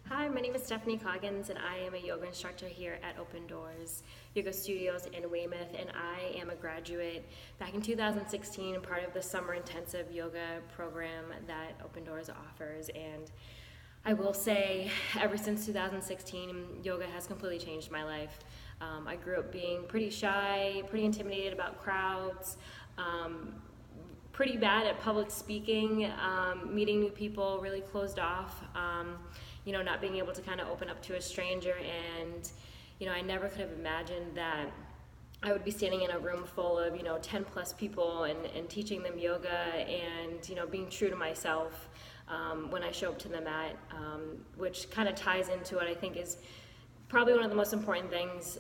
Hi, my name is Stephanie Coggins, and I am a yoga instructor here at Open Doors Yoga Studios in Weymouth, and I am a graduate back in 2016, part of the summer intensive yoga program that Open Doors offers. And I will say, ever since 2016, yoga has completely changed my life. I grew up being pretty shy, pretty intimidated about crowds, pretty bad at public speaking, meeting new people, really closed off, not being able to kind of open up to a stranger. And, I never could have imagined that I would be standing in a room full of, 10 plus people and teaching them yoga and, being true to myself when I show up to the mat, which kind of ties into what I think is probably one of the most important things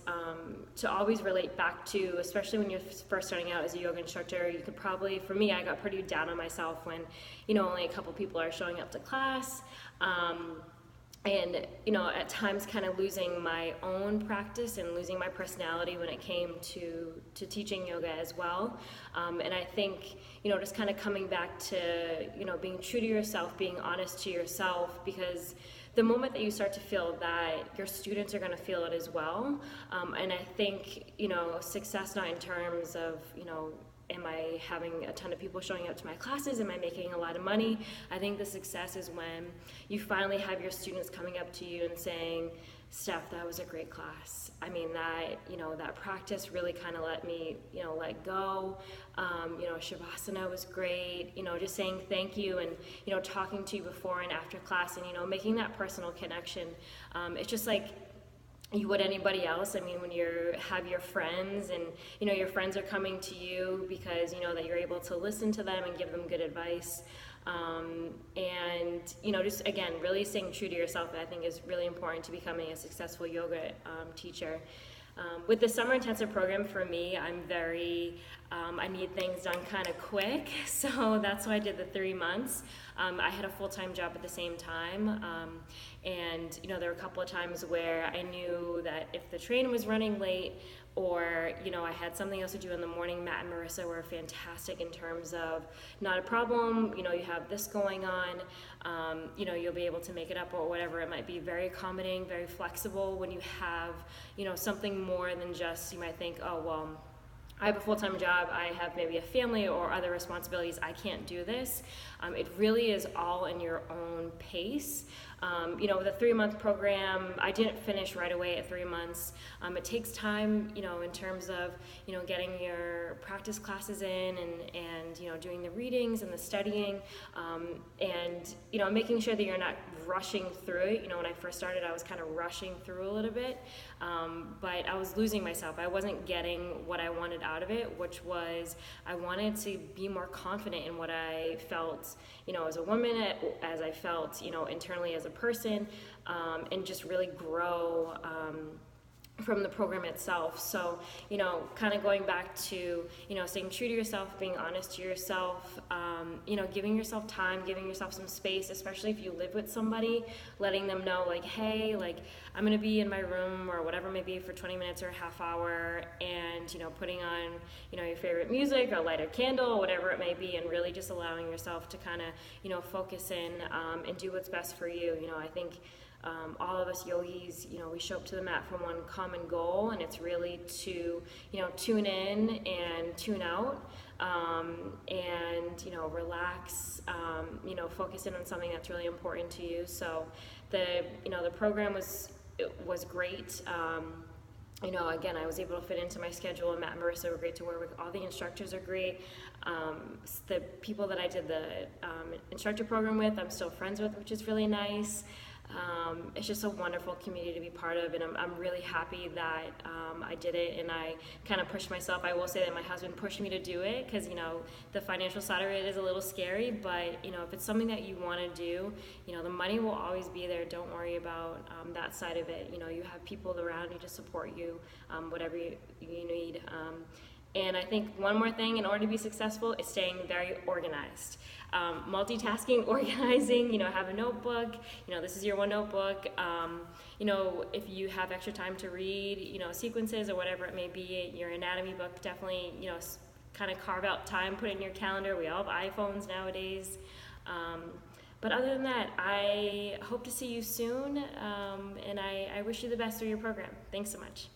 to always relate back to, especially when you're first starting out as a yoga instructor. You could probably, for me, I got pretty down on myself when, only a couple people are showing up to class. And at times kind of losing my own practice and losing my personality when it came to teaching yoga as well. And I think, just kind of coming back to, being true to yourself, being honest to yourself, because the moment that you start to feel that, your students are going to feel it as well. And I think, success not in terms of, am I having a ton of people showing up to my classes? Am I making a lot of money? I think the success is when you finally have your students coming up to you and saying, Steph, that was a great class. I mean, that practice really kind of let me, let go. Shavasana was great. Just saying thank you and, talking to you before and after class and, making that personal connection. It's just like you would anybody else. I mean, when you have your friends and, your friends are coming to you because, that you're able to listen to them and give them good advice. And, just again, really staying true to yourself, I think is really important to becoming a successful yoga teacher. With the summer intensive program, for me, I'm very, I need things done kind of quick, so that's why I did the 3 months. I had a full-time job at the same time, and there were a couple of times where I knew that if the train was running late or I had something else to do in the morning, Matt and Marissa were fantastic in terms of not a problem, you have this going on, you'll be able to make it up or whatever it might be. Very accommodating, very flexible. When you have something more than just, you might think, oh well, I have a full-time job, I have maybe a family or other responsibilities, I can't do this. It really is all in your own pace. The 3-month program, I didn't finish right away at 3 months. It takes time, in terms of, getting your practice classes in and doing the readings and the studying, and, making sure that you're not rushing through it. When I first started, I was kind of rushing through a little bit, but I was losing myself. I wasn't getting what I wanted out of it, which was I wanted to be more confident in what I felt, as a woman, as I felt, internally as a person, and just really grow from the program itself. So, kind of going back to, staying true to yourself, being honest to yourself, giving yourself time, giving yourself some space, especially if you live with somebody, letting them know like, hey, like I'm going to be in my room or whatever it may be for 20 minutes or a half hour, and, putting on, your favorite music or light a candle or whatever it may be, and really just allowing yourself to kind of, focus in and do what's best for you. I think all of us yogis, we show up to the mat for one common goal, and it's really to, tune in and tune out, and, relax, focus in on something that's really important to you. So the program was great. Again, I was able to fit into my schedule, and Matt and Marissa were great to work with. All the instructors are great. The people that I did the instructor program with, I'm still friends with, which is really nice. It's just a wonderful community to be part of, and I'm really happy that I did it, and I kind of pushed myself. I will say that my husband pushed me to do it because, the financial side of it is a little scary, but, if it's something that you want to do, the money will always be there. Don't worry about that side of it. You have people around you to support you, whatever you need. And I think one more thing in order to be successful is staying very organized. Multitasking, organizing, have a notebook, this is your one notebook. If you have extra time to read, sequences or whatever it may be, your anatomy book, definitely, kind of carve out time, put it in your calendar. We all have iPhones nowadays. But other than that, I hope to see you soon, and I wish you the best through your program. Thanks so much.